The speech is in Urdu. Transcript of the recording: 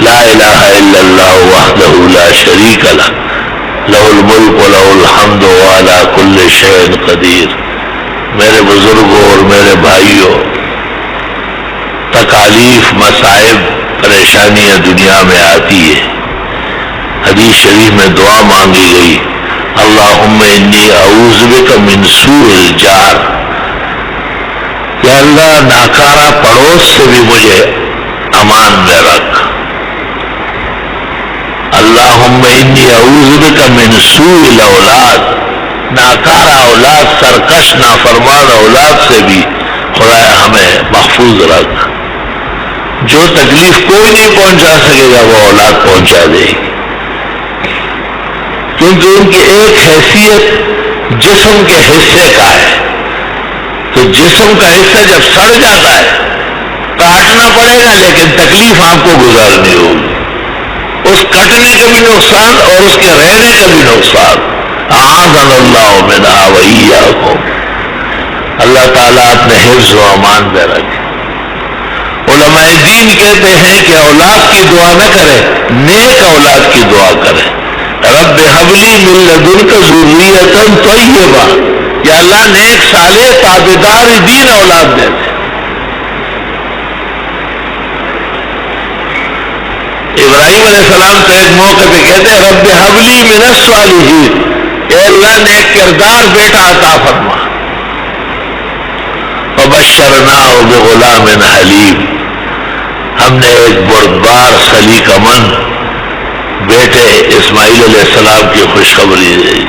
لا الہ الا اللہ وحدہ لا شریک لہ لہ الملک ولہ الحمد وعلی کل شیء قدیر۔ میرے بزرگوں اور میرے بھائیوں، تکالیف، مصائب، پریشانیاں دنیا میں آتی ہے۔ حدیث شریف میں دعا مانگی گئی، اللہم انی اعوذ بک من سوء الجار، یا اللہ ناکارہ پڑوس سے بھی مجھے امان میں رکھ۔ اللہم انی اعوذ بک من سوء الاولاد، ناکارہ اولاد، سرکش نافرمان اولاد سے بھی خدایا ہمیں محفوظ رکھ۔ جو تکلیف کوئی نہیں پہنچا سکے گا وہ اولاد پہنچا دے گی، کیونکہ ان کی ایک حیثیت جسم کے حصے کا ہے، تو جسم کا حصہ جب سڑ جاتا ہے کاٹنا پڑے گا، لیکن تکلیف آپ کو گزارنی ہوگی۔ اس کٹنے کا بھی نقصان اور اس کے رہنے کا بھی نقصان۔ اعاذنا اللہ منہا وإیاکم، اللہ تعالیٰ اپنے حفظ و امان میں رکھے۔ علماء دین کہتے ہیں کہ اولاد کی دعا نہ کرے، نیک اولاد کی دعا کرے۔ رب ہب لی من لدنک ذریۃ طیبہ، یا اللہ نیک صالح تابعدار دین اولاد دے دے۔ ابراہیم علیہ السلام تو ایک موقع پہ کہتے ہیں رب ہب لی من الصالحین، اے اللہ نیک کردار بیٹا عطا فرما۔ فبشرناہ بغلام حلیم، ہم نے ایک بردبار سلیقہ مند بیٹے اسماعیل علیہ السلام کی خوشخبری دی۔